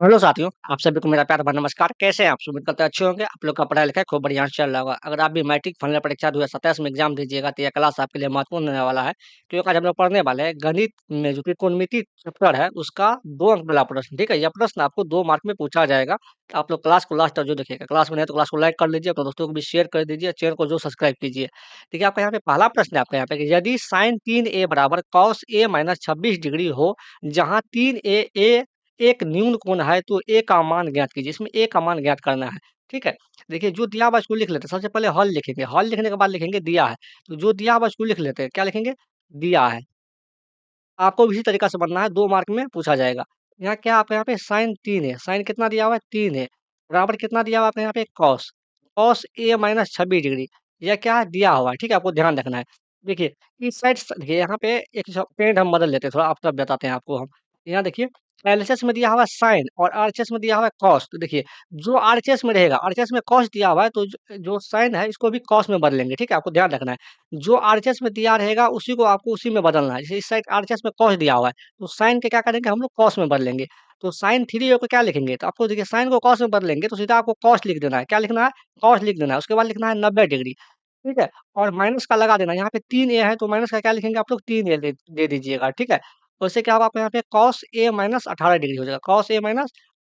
Hello साथियों, आप सभी को मेरा प्यार भरा नमस्कार। कैसे हैं आप? उम्मीद करते हैं अच्छे होंगे। आप लोग का पढ़ाई-लिखाई खूब बढ़िया से चल रहा होगा। अगर आप भी मैट्रिक फाइनल परीक्षा 2027 में एग्ज़ाम दीजिएगा तो यह क्लास आपके लिए महत्वपूर्ण होने वाला है। क्योंकि आज हम लोग पढ़ने वाले हैं गणित में जो त्रिकोणमिति चैप्टर है उसका 2 अंक वाला प्रश्न, ठीक है? यह प्रश्न आपको 2 मार्क में पूछा जाएगा। तो आप लोग क्लास को लास्ट तक ज़रूर देखिएगा। क्लास में नहीं तो क्लास को लाइक कर लीजिए, अपने दोस्तों को भी शेयर कर दीजिए, चैनल को ज़रूर सब्सक्राइब कीजिए। देखिए आपका यहाँ पे पहला प्रश्न है आपका यहाँ पे कि यदि sin 3a बराबर cos a माइनस 26 डिग्री हो, जहाँ 3a एक न्यून कोण है तो ए का मान ज्ञात कीजिए। इसमें ए का मान ज्ञात करना है, ठीक है? देखिए जो दिया हुआ है उसको लिख लेते हैं। सबसे पहले हल लिखेंगे, हल लिखने के बाद लिखेंगे दिया है। तो जो दिया हुआ है उसको लिख लेते हैं। क्या लिखेंगे? दिया है। आपको भी इसी तरीका से बनना है, 2 मार्क में पूछा जाएगा। यहाँ क्या आपके यहाँ पे साइन 3 है, साइन कितना दिया हुआ है? 3 है। बराबर कितना दिया हुआ है आपके यहाँ पे? Cos, cos A minus 26 degree. यह क्या है? दिया हुआ है, ठीक है? आपको ध्यान रखना है। देखिए, इस साइड स देखिए यहाँ पे एक पेड़ हम बदल लेते हैं थोड़ा, आप तब बताते हैं आपको हम। यहाँ देखिए, एलएचएस में दिया हुआ है साइन और आरएचएस में दिया हुआ है कॉस। तो देखिए, जो आरएचएस में रहेगा, आरएचएस में कॉस दिया हुआ है तो जो जो साइन है इसको भी कॉस में बदलेंगे, ठीक है? आपको ध्यान रखना है। जो आरएचएस में दिया रहेगा उसी को आपको उसी में बदलना है। जैसे इस साइड आरएचएस में कॉस दिया हुआ है, तो साइन के क्या करेंगे हम लोग कॉस में बदलेंगे। तो साइन 3a को क्या लिखेंगे? तो आपको देखिए साइन को कॉस में बदलेंगे तो सीधा आपको कॉस लिख देना है। क्या लिखना है? कॉस लिख देना है। उसके बाद लिखना है 90 डिग्री, ठीक है? और माइनस का लगा देना है। यहाँ पे 3a है तो माइनस का क्या लिखेंगे आप लोग 3a दे दीजिएगा, ठीक है? तो इससे क्या होगा आपको यहाँ पे कॉस a माइनस 18 डिग्री हो जाएगा। कॉस a माइनस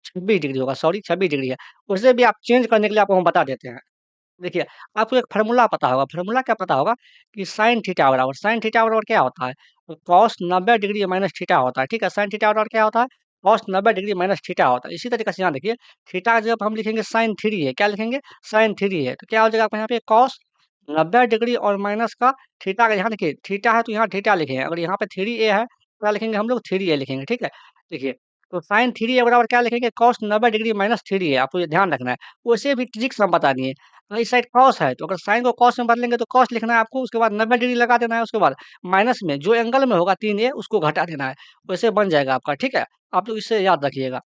26 डिग्री होगा, सॉरी 26 डिग्री है। उसे भी आप चेंज करने के लिए आपको हम बता देते हैं। देखिए, आपको एक फ़ॉर्मूला पता होगा, फ़ॉर्मूला क्या पता होगा कि साइन थीटा बराबर क्या होता है? तो कॉस 90 डिग्री माइनस थीटा होता है, ठीक है? साइन थीटा बराबर क्या होता है? कॉस 90 डिग्री माइनस थीटा होता है। इसी तरीके से यहाँ देखिए, थीटा की जगह पे हम लिखेंगे साइन 3 है, क्या लिखेंगे? साइन 3 है, तो क्या हो जाएगा आपको यहाँ पे कॉस 90 डिग्री और माइनस का थीटा का यहाँ देखिए, थीटा है तो यहाँ थीटा लिखेंगे, अगर यहाँ पे 3a है, तो क्या लिखेंगे हम लोग 3a लिखेंगे, ठीक है? देखिए, तो साइन 3a बराबर क्या लिखेंगे? कॉस 90 डिग्री माइनस 3a आपको ये ध्यान रखना है। वैसे भी ट्रिक्स हम बता दिए। इस साइड कॉस है, तो अगर साइन को कॉस में बदलेंगे तो कॉस लिखना है आपको, उसके बाद 90 डिग्री लगा देना है, उसके बाद माइनस में जो एंगल में होगा 3a उसको घटा देना है, वैसे बन जाएगा आपका, ठीक है? आप लोग इसे याद रखिएगा।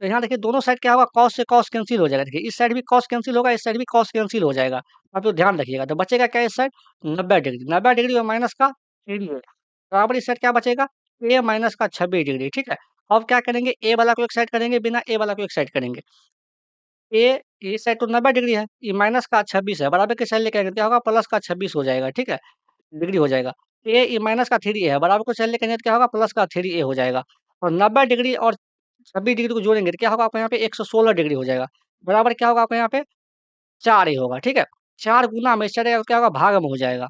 तो यहाँ देखिए दोनों साइड क्या होगा कॉस से कॉस कैंसल हो जाएगा, देखिए इस साइड भी कॉस कैंसल होगा, इस साइड भी कॉस कैंसल हो जाएगा। आप लोग ध्यान रखिएगा, तो बचेगा क्या इस साइड 90 डिग्री, 90 डिग्री और माइनस का 3a बराबर इस साइड क्या बचेगा a माइनस का 26 डिग्री, ठीक है? अब क्या करेंगे a वाला को एक साइड करेंगे, बिना a वाला को एक साइड करेंगे। ए ये साइड तो 90 डिग्री है, ये माइनस का 26 है, बराबर के साइड लेके आएँगे तो क्या होगा प्लस का 26 हो जाएगा, ठीक है? डिग्री हो जाएगा। ये माइनस का 3a है, बराबर को साइड लेके आएँगे तो क्या होगा प्लस का 3a हो जाएगा। और 90 डिग्री और 26 डिग्री को जोड़ेंगे तो क्या होगा आपको यहाँ पे 116 डिग्री हो जाएगा। बराबर क्या होगा आपको यहाँ पे 4a होगा, ठीक है? 4 गुना में इससे क्या होगा भाग में हो जाएगा।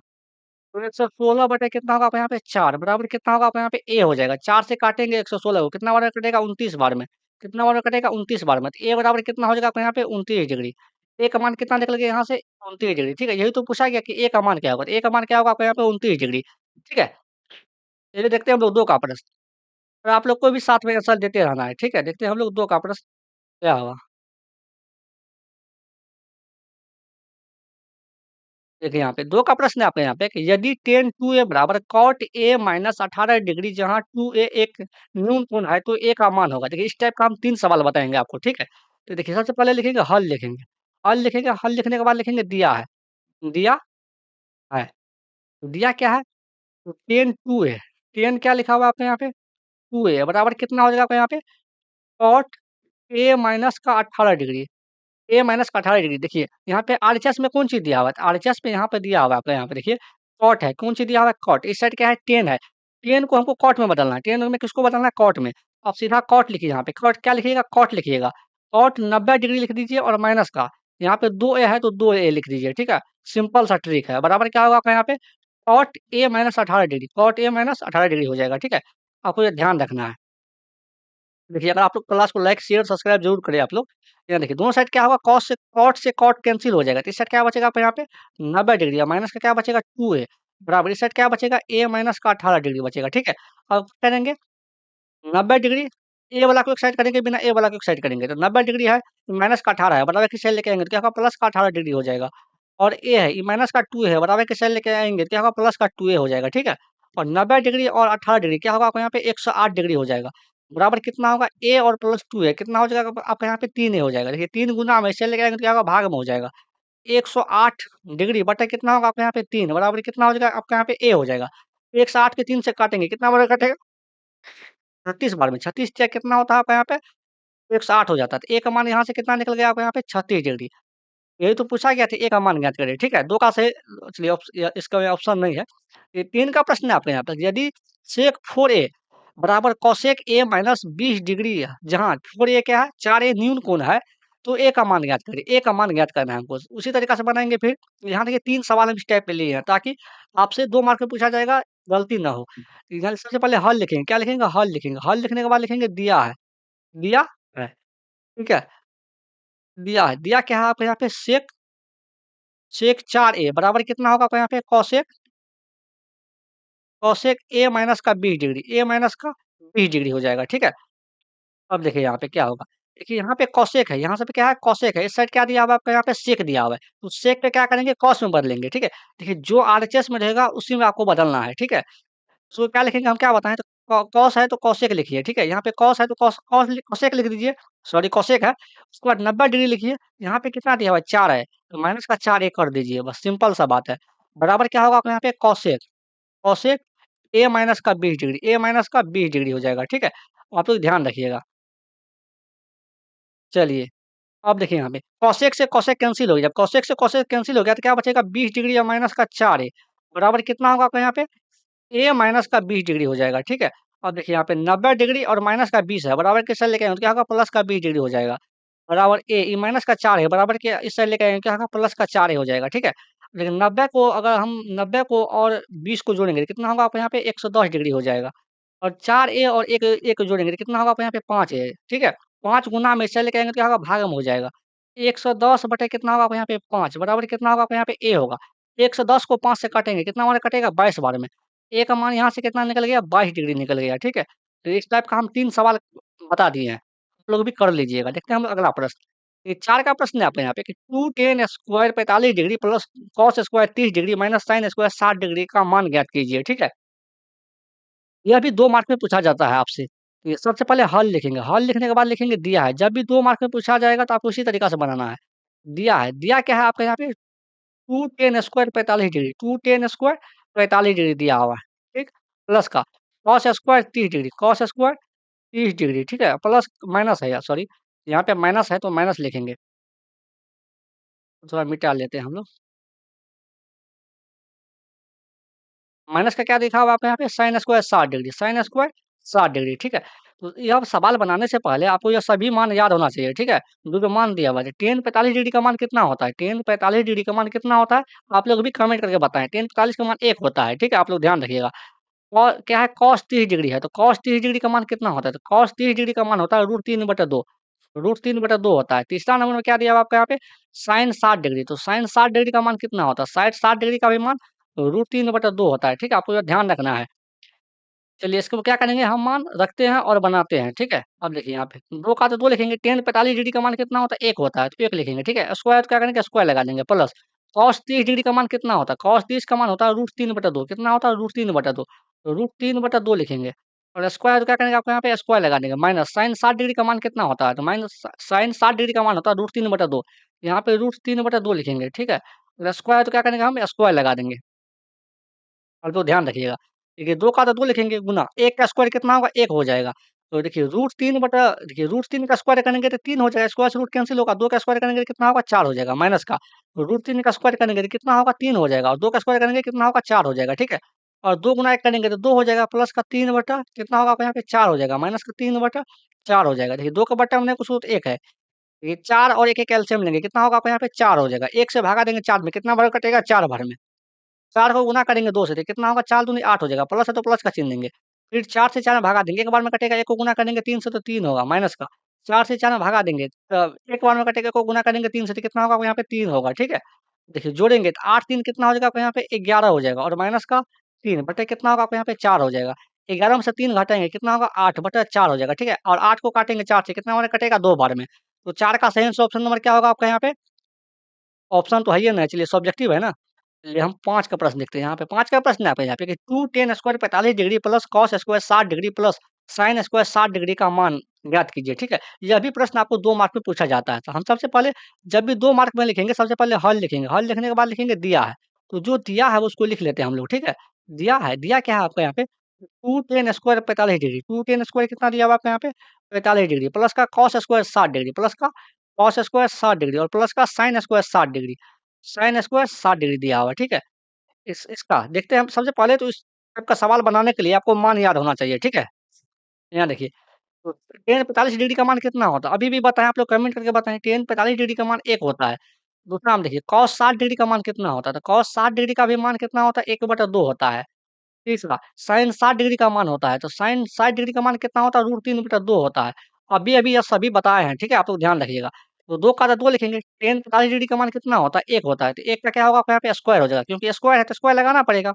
तो 116 बटे कितना होगा आपको यहाँ पे 4 बराबर कितना होगा आपको यहाँ पे a हो जाएगा। 4 से काटेंगे 116 को, कितना बार में कटेगा 29 बार में। कितना बार में कटेगा 29 बार में। तो a बराबर कितना हो जाएगा आपको यहाँ पे 29 डिग्री। a का मान कितना निकल गया यहाँ से 29 डिग्री, ठीक है? यही तो पूछा गया कि a का मान क्या होगा? तो a का मान क्या होगा आपको यहाँ पे 29 डिग्री, ठीक है? चलिए देखते हैं हम लोग 2 का प्रश्न। और आप लोग को भी साथ में आंसर देते रहना है, ठीक है? देखते हैं हम लोग 2 का प्रश्न क्या होगा। देखिए यहाँ पे 2 का प्रश्न है आपके यहाँ पे कि यदि tan 2a बराबर cot a माइनस 18 डिग्री जहाँ 2a एक न्यून कोण है तो a का मान होगा। देखिए इस टाइप का हम 3 सवाल बताएँगे आपको, ठीक है? तो देखिए सबसे पहले लिखेंगे हल लिखेंगे। हल लिखेंगे, हल लिखने के बाद लिखेंगे दिया है। दिया है। तो दिया क्या है? तो tan 2a tan क्या लिखा हुआ है आपके यहाँ पे? 2a बराबर कितना हो जाएगा आपके यहाँ पे? cot a माइनस का 18 डिग्री। ए माइनस का 18 डिग्री देखिए, यहाँ पे आरएचएस में कौन चीज़ दिया हुआ है? तो आरएचएस में यहाँ पे दिया हुआ है आपका यहाँ पे देखिए कॉट है, कौन सी दिया हुआ है? कॉट। इस साइड क्या है? टेन है। टेन को हमको कॉट में बदलना है, टेन में किसको बदलना है? कॉट में। आप सीधा कॉट लिखिए यहाँ पे, कॉट क्या लिखिएगा? कॉट लिखिएगा। कॉट 90 डिग्री लिख दीजिए और माइनस का, यहाँ पे 2a है तो 2a लिख दीजिए, ठीक है? सिंपल सा ट्रिक है, बराबर क्या होगा आपका यहाँ पे? Cot a minus 18 degree, cot a minus 18 degree हो जाएगा, ठीक है? आपको ये ध्यान रखना है। देखिए, अगर आप लोग क्लास को लाइक, शेयर, सब्सक्राइब ज़रूर करें आप लोग। यहाँ देखिए, दोनों साइड क्या होगा कॉट से कॉट कैंसल हो जाएगा। तो इस साइड क्या बचेगा आपको यहाँ पे 90 डिग्री और माइनस का क्या बचेगा 2a बराबर इस साइड क्या बचेगा a माइनस का 18 डिग्री बचेगा, ठीक है? अब क्या करेंगे 90 डिग्री ए वाला को एक साइड करेंगे, बिना ए वाला को एक साइड करेंगे। तो 90 डिग्री है, माइनस का 18 है, बराबर की साइड लेके आएँगे तो क्या होगा प्लस का 18 डिग्री हो जाएगा। और ए है, ये माइनस का 2 है, बराबर की साइड लेके आएँगे तो क्या होगा प्लस का 2a हो जाएगा, ठीक है? और 90 डिग्री और 18 डिग्री क्या होगा आपको यहाँ पे 108 डिग्री हो जाएगा। बराबर कितना होगा a और प्लस 2 है, कितना हो जाएगा आपका यहाँ पे 3a हो जाएगा। देखिए 3 गुना में इससे लेके आएँगे तो क्या होगा भाग में हो जाएगा। 108 डिग्री बटा कितना होगा आपके यहाँ पे 3 बराबर कितना हो जाएगा आपका यहाँ पे a हो जाएगा। 108 के 3 से काटेंगे, कितना बार कटेगा? 36 बार में 36 छः कितना होता है आपका यहाँ पे 108 हो जाता है। तो ए का मान यहाँ से कितना निकल गया आपको यहाँ पे 36 डिग्री। यही तो पूछा गया था, ए का मान ज्ञात करें, ठीक है? 2 का सही चलिए इसका ऑप्शन नहीं है। ये 3 का प्रश्न है आपके यहाँ पे, यदि सेक 4a बराबर कोसेक a माइनस 20 डिग्री है, जहाँ 4a क्या है? 4a न्यून कोण है, तो a का मान ज्ञात करिए। a का मान ज्ञात करना है हमको। उसी तरीका से बनाएँगे फिर। यहाँ देखिए 3 सवाल हम इस टाइप के लिए हैं, ताकि आपसे 2 मार्क में पूछा जाएगा, गलती ना हो। यहाँ सबसे पहले हल लिखेंगे, क्या लिखेंगे? हल लिखेंगे। हल लिखने के बाद लिखेंगे दिया है, दिया है, ठीक है? दिया है। दिया क्या है आपको यहाँ पे? सेक सेक 4a बराबर कितना होगा आपको यहाँ पे? कोसेक a माइनस का 20 डिग्री, a माइनस का 20 डिग्री हो जाएगा, ठीक है? अब देखिए यहाँ पे क्या होगा? देखिए यहाँ पे कोसेक है, यहाँ से पे क्या है? कोसेक है, इस साइड क्या दिया हुआ है आपको? यहाँ पे सेक दिया हुआ है। तो सेक पे क्या करेंगे? कॉस में बदलेंगे, ठीक है? देखिए जो आरएचएस में रहेगा उसी में आपको बदलना है, ठीक है? सो क्या लिखेंगे हम, क्या बताएँ? तो कॉस है तो कोसेक लिखिए, ठीक है? यहाँ पे कॉस है तो कोसेक लिख दीजिए, सॉरी कोसेक है। उसके बाद 90 डिग्री लिखिए, यहाँ पे कितना दिया हुआ है? 4 है, तो माइनस का 4 कर दीजिए, बस सिंपल सा बात है। बराबर क्या होगा आपको यहाँ पे? कोसेक, कोसेक ए माइनस का 20 डिग्री, ए माइनस का 20 डिग्री हो जाएगा, ठीक है? आप लोग ध्यान रखिएगा। चलिए, अब देखिए यहाँ पे कोसेक से कोसेक कैंसल हो गया, जब कोसेक से कोसेक कैंसल हो गया तो क्या बचेगा? 20 डिग्री या माइनस का 4 ए बराबर कितना होगा आपको यहाँ पे? ए माइनस का 20 डिग्री हो जाएगा, ठीक है? अब देखिए यहाँ पे 90 डिग्री और माइनस का 20 है, बराबर किस साइड लेके आएँगे तो क्या होगा? प्लस का 20 डिग्री हो जाएगा, बराबर ए, ये माइनस का 4 है, बराबर क्या इस साइड लेके आएँगे क्या होगा? प्लस का 4 ए हो जाएगा, ठीक है? लेकिन 90 को अगर हम 90 को और 20 को जोड़ेंगे तो कितना होगा आपको यहाँ पे? 110 डिग्री हो जाएगा। और 4a और 1 जोड़ेंगे तो कितना होगा आपको यहाँ पे? 5a, ठीक है? 5 गुना में इससे लेके आएँगे तो क्या होगा? भागम हो जाएगा। 110 बटे कितना होगा आपको यहाँ पे? 5 बराबर कितना होगा आपको यहाँ पे? a होगा। 110 को 5 से काटेंगे, कितना बार कटेगा? 22 बार में। a का मान यहाँ से कितना निकल गया? 22 डिग्री निकल गया, ठीक है? तो इस टाइप का हम 3 सवाल बता दिए हैं। आप लोग भी कर लीजिएगा। देखते हैं हम अगला प्रश्न। ये 4 का प्रश्न है आपके यहाँ पे कि 2 tan square 45 degree plus cos square 30 degree minus sin square 60 degree का मान ज्ञात कीजिए, ठीक है? यह भी 2 मार्क में पूछा जाता है आपसे। तो ये सबसे पहले हल लिखेंगे, हल लिखने के बाद लिखेंगे दिया है। जब भी 2 मार्क में पूछा जाएगा तो आपको इसी तरीका से बनाना है। दिया है, दिया क्या है आपका यहाँ पे? 2 tan square 45 degree, 2 tan square 45 degree दिया हुआ है, ठीक? प्लस का cos square 30 degree, cos square 30 degree, ठीक है? प्लस माइनस है, या सॉरी, यहाँ पे माइनस है तो माइनस लिखेंगे। थोड़ा मिटा लेते हैं हम लोग। माइनस का क्या लिखा हुआ है आपके यहाँ पे? Sign square 60 degree, sine square 60 degree, ठीक है? तो यह सवाल बनाने से पहले आपको ये सभी मान याद होना चाहिए, ठीक है? जो मान दिया हुआ है, tan 45 डिग्री का मान कितना होता है? tan 45 डिग्री का मान कितना होता है? आप लोग भी कमेंट करके बताएँ। tan 45 का मान 1 होता है, ठीक है? आप लोग ध्यान रखिएगा। और क्या है? cos 30 डिग्री है, तो cos 30 डिग्री का मान कितना होता है? तो cos 30 डिग्री का मान होता है √3/2, √3/2 होता है। तीसरा नंबर में क्या दिया हुआ है आपको यहाँ पे? sin 60 डिग्री, तो sin 60 डिग्री का मान कितना होता है? साइड 60 डिग्री का भी मान √3/2 होता है, ठीक है? आपको ये ध्यान रखना है। चलिए इसको क्या करेंगे, हम मान रखते हैं और बनाते हैं, ठीक है? अब देखिए यहाँ पे 2 का तो 2 लिखेंगे, tan 45 डिग्री का मान कितना होता है? 1 होता है, तो 1 लिखेंगे, ठीक है? स्क्वायर तो क्या करेंगे? स्क्वायर लगा देंगे, प्लस cos 30 डिग्री का मान कितना होता है? cos 30 का मान होता है √3/2, कितना होता है? √3/2, तो √3/2 लिखेंगे और स्क्वायर तो क्या करेंगे आपको यहाँ पे? स्क्वायर लगा देंगे, माइनस sin 60 डिग्री का मान कितना होता है? तो माइनस sin 60 डिग्री का मान होता है √3/2, यहाँ पे √3/2 लिखेंगे, ठीक है? और स्क्वायर तो क्या करेंगे हम? स्क्वायर लगा देंगे। और तो ध्यान रखिएगा। देखिए 2 का तो 2 लिखेंगे गुना, 1 का स्क्वायर कितना होगा? 1 हो जाएगा। तो देखिए √3 का स्क्वायर करेंगे तो 3 हो जाएगा, स्क्वायर से रूट कैंसल होगा, 2 का स्क्वायर करेंगे तो कितना होगा? 4 हो जाएगा, माइनस का। √3 का स्क्वायर करेंगे तो कितना होगा? 3 हो जाएगा और 2 का स्क्वायर करेंगे कितना होगा? 4 हो जाएगा, ठीक है? और 2 गुना 1 करेंगे तो 2 हो जाएगा, प्लस का 3 बटा कितना होगा आपको यहाँ पे? 4 हो जाएगा, माइनस का 3 बटा 4 हो जाएगा। देखिए 2 का बट्टा में कुछ तो 1 है। ये 4 और 1 का एलसीएम लेंगे, कितना होगा आपको यहाँ पे? 4 हो जाएगा। 1 से भागा देंगे 4 में, कितना बार कटेगा? 4 बार में। 4 को गुना करेंगे 2 से, तो कितना होगा? 4 दूनी 8 हो जाएगा, प्लस है तो प्लस का चिन्ह देंगे। फिर 4 से 4 में भगा देंगे, एक बार में कटेगा, 1 को गुना करेंगे 3 से तो 3 होगा, माइनस का। 4 से 4 में भगा देंगे, एक बार में कटेगा, 1 को गुना करेंगे 3 से तो कितना होगा? यहाँ पे 3 होगा, ठीक है? देखिए जोड़ेंगे तो 8 3 कितना हो जाएगा आपको यहाँ पे? 11 हो जाएगा और माइनस का 3 बटे कितना होगा आपको यहाँ पे? 4 हो जाएगा। 11 में से 3 घटाएँगे, कितना होगा? 8 बटा 4 हो जाएगा, ठीक है? और 8 को काटेंगे 4 से, कितना बार कटेगा? 2 बार में। तो 4 का सही आंसर ऑप्शन नंबर क्या होगा आपका यहाँ पे? ऑप्शन तो है ही ना, चलिए सब्जेक्टिव है ना। चलिए हम 5 का प्रश्न देखते हैं यहाँ पे, 5 का प्रश्न है आपके यहाँ पे कि 2 tan square 45 degree plus cos square 60 degree plus sin square 60 degree का मान ज्ञात कीजिए, ठीक है? यह भी प्रश्न आपको 2 मार्क में पूछा जाता है। तो हम सबसे पहले जब भी 2 मार्क में लिखेंगे, सबसे पहले हल लिखेंगे, हल लिखने के बाद लिखेंगे दिया है। तो जो दिया है वो उसको लिख लेते हैं हम लोग, ठीक है? दिया है, दिया क्या है आपका यहाँ पे? Two tan square 45 degree, two tan square कितना दिया हुआ है आपको यहाँ पे 45 डिग्री, प्लस का कॉस स्क्वायर 60 डिग्री, प्लस का कॉस स्क्वायर 60 डिग्री और प्लस का sine square 60 degree, sine square 60 degree दिया हुआ है, ठीक है। इसका देखते हैं हम। सबसे पहले तो इस टाइप का सवाल बनाने के लिए आपको मान याद होना चाहिए, ठीक है। यहाँ देखिए, तो टेन 45 डिग्री का मान कितना होता है? अभी भी बताएं, आप लोग कमेंट करके बताएं। टेन 45 डिग्री का मान 1 होता है। दूसरा हम देखिए, कॉस 60 डिग्री का मान कितना होता है? तो कॉस 60 डिग्री का भी मान कितना होता है? 1/2 होता है। तीसरा, साइन 60 डिग्री का मान होता है, तो साइन 60 डिग्री का मान कितना होता है? √3/2 होता है। अभी-अभी ये सभी बताए हैं, ठीक है? आप लोग ध्यान रखिएगा। तो 2 का तो 2 लिखेंगे, टेन 45 डिग्री का मान कितना होता है? 1 होता है, तो 1 का क्या होगा आपका यहाँ पे स्क्वायर हो जाएगा, क्योंकि स्क्वायर है तो स्क्वायर लगाना पड़ेगा।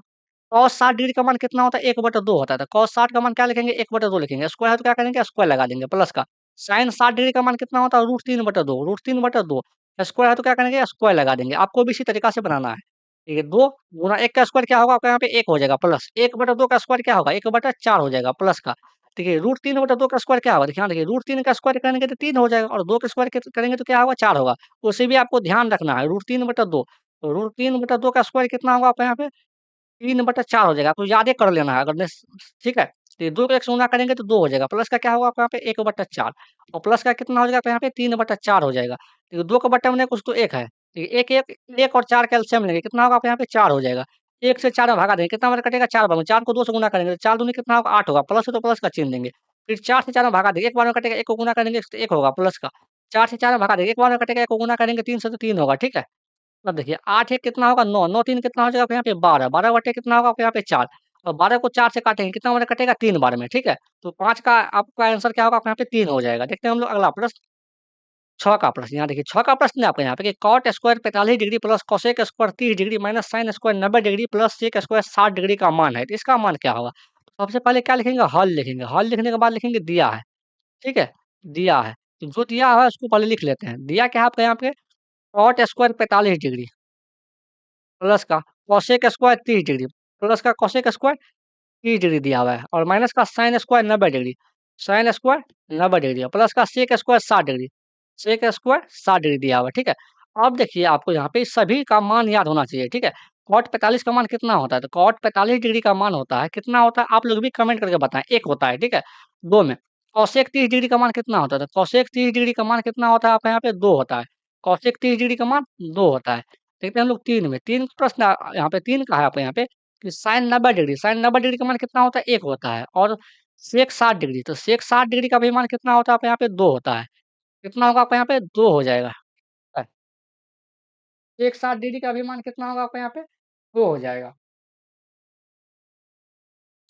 कॉस 60 डिग्री का मान कितना होता है? 1/2 होता है, तो कॉस 60 का मान क्या लिखेंगे? 1/2 लिखेंगे। स्क्वायर है तो क्या करेंगे? स्क्वायर लगा देंगे, प्लस का साइन 60 डिग्री का मान कितना होता है? √3/2, √3/2 स्क्वायर है तो क्या करेंगे? स्क्वायर लगा देंगे। आपको भी इसी तरीका से बनाना है। ठीक है, 2 गुणा 1 का स्क्वायर क्या होगा आपका यहाँ पे? 1 हो जाएगा, प्लस 1/2 का स्क्वायर क्या होगा? 1/4 हो जाएगा, प्लस का देखिए √3/2 का स्क्वायर क्या होगा? देखिए यहाँ देखिए, √3 का स्क्वायर करेंगे तो 3 हो जाएगा और 2 का स्क्वायर करेंगे तो क्या होगा? 4 होगा। उसे भी आपको ध्यान रखना है, √3/2, तो √3/2 का स्क्वायर कितना होगा आपका यहाँ पे? 3/4 हो जाएगा, आपको याद ही कर लेना है। अगर ठीक है, तो ये 2 को 1 से गुणा करेंगे तो 2 हो जाएगा, प्लस का क्या होगा आपका यहाँ पे? 1/4 और प्लस का कितना हो जाएगा आपका यहाँ पे? 3/4 हो जाएगा। तो 2 का बट्टा में कुछ तो 1 है, तो 1 और 4 का एलसीएम लेंगे, कितना होगा आपके यहाँ पे? 4 हो जाएगा। 1 से 4 में भागा देंगे, कितना हमारा कटेगा? 4 भाग में, 4 को 2 से गुणा करेंगे तो 4 दूनी कितना होगा? 8 होगा, प्लस है तो प्लस का चिन्ह देंगे। फिर 4 से 4 में भागा देंगे, एक बार में कटेगा, 1 को गुणा करेंगे तो 1 होगा, प्लस का 4 से 4 में भागा देंगे, एक बार में कटेगा, 1 को गुणा करेंगे 3 से तो 3 होगा, ठीक है। अब देखिए, 8 1 कितना होगा? 9, 9 3 कितना हो जाएगा आपके यहाँ पे? 12, 12 बटे कितना होगा आपके यहाँ पे? 4 और 12 को 4 से काटेंगे, कितना हमारा कटेगा? 3 बार में, ठीक है। तो 5 का आपका आंसर क्या होगा? आपके यहाँ पे 3 हो जाएगा। देखते हैं हम लोग अगला प्रश्न, 6 का प्रश्न। यहाँ देखिए, 6 का प्रश्न है आपके यहाँ पे कि cot square 45 degree plus cosec square 30 degree minus sine square 90 degree plus sec square 60 degree का मान है। तो इसका मान क्या होगा? तो सबसे पहले क्या लिखेंगे? हल लिखेंगे। हल लिखने के बाद लिखेंगे दिया है, ठीक है? दिया है। तो जो दिया हुआ है उसको पहले लिख लेते हैं। दिया क्या है आपके यहाँ पे? कॉट स्क्वायर 45 डिग्री प्लस का कोसेक स्क्वायर 30 डिग्री प्लस का कोसेक स्क्वायर 30 डिग्री दिया हुआ है और माइनस का sine square 90 degree, sine square 90 degree और प्लस का sec square 60 degree, sec square 60 degree दिया हुआ है, ठीक है। अब देखिए, आपको यहाँ पे इस सभी का मान याद होना चाहिए, ठीक है। कॉट 45 का मान कितना होता है? तो कॉट 45 डिग्री का मान होता है, कितना होता है? आप लोग भी कमेंट करके बताएं। 1 होता है, ठीक है। 2 में कोसेक 30 डिग्री का मान कितना होता है? तो कोसेक 30 डिग्री का मान कितना होता है? आपके यहाँ पे 2 होता है। कोसेक 30 डिग्री का मान 2 होता है। देखते हैं हम लोग 3 में, 3 प्रश्न यहाँ पे 3 का है आपके यहाँ पे कि साइन 90 डिग्री, साइन 90 डिग्री का मान कितना होता है? 1 होता है और सेक 60 डिग्री, तो सेक 60 डिग्री का भी मान कितना होता है आपके यहाँ पे? 2 होता है। कितना होगा आपके यहाँ पे? 2 हो जाएगा। सेक 60 डिग्री का भी मान कितना होगा आपके यहाँ पे? 2 हो जाएगा।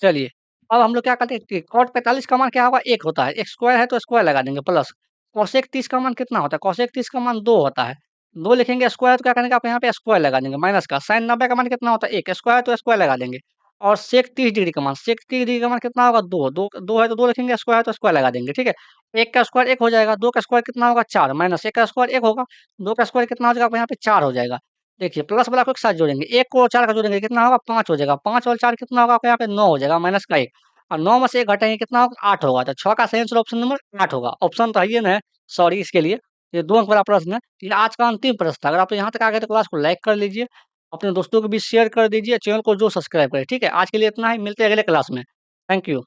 चलिए, अब हम लोग क्या करते हैं कि कॉट 45 का मान क्या होगा? 1 होता है। एक स्क्वायर है तो स्क्वायर लगा देंगे प्लस कोसेक 30 का मान कितना होता है? कोसेक 30 का मान 2 होता है। 2 लिखेंगे, स्क्वायर है तो क्या करेंगे आप यहाँ पे? स्क्वायर लगा देंगे माइनस का साइन 90 का मान कितना होता है? 1 स्क्वायर है तो स्क्वायर लगा देंगे और सेक 30 डिग्री का मान, सेक 30 डिग्री का मान कितना होगा? 2, 2 2 है तो 2 लिखेंगे, स्क्वायर है तो स्क्वायर लगा देंगे, ठीक है। 1 का स्क्वायर 1 हो जाएगा, 2 का स्क्वायर कितना होगा? 4 माइनस 1 का स्क्वायर 1 होगा, 2 का स्क्वायर कितना हो जाएगा? आपको यहाँ पे 4 हो जाएगा। देखिए, प्लस वाला को एक साथ जोड़ेंगे, 1 को 4 का जोड़ेंगे, कितना होगा? 5 हो जाएगा, 5 और 4 कितना होगा? आपके यहाँ पे 9 हो जाएगा माइनस का 1 और 9 में से 1 घटाएँगे, कितना होगा? 8 होगा। तो 6 का सही आंसर ऑप्शन नंबर 8 होगा। ऑप्शन तो है ही ना, सॉरी इसके लिए। ये 2 अंक वाला प्रश्न है। ये आज का अंतिम प्रश्न था। अगर आप यहाँ तक आ गए तो क्लास को लाइक कर लीजिए, अपने दोस्तों को भी शेयर कर दीजिए, चैनल को ज़रूर सब्सक्राइब करें, ठीक है? आज के लिए इतना ही, मिलते हैं अगले क्लास में। Thank you.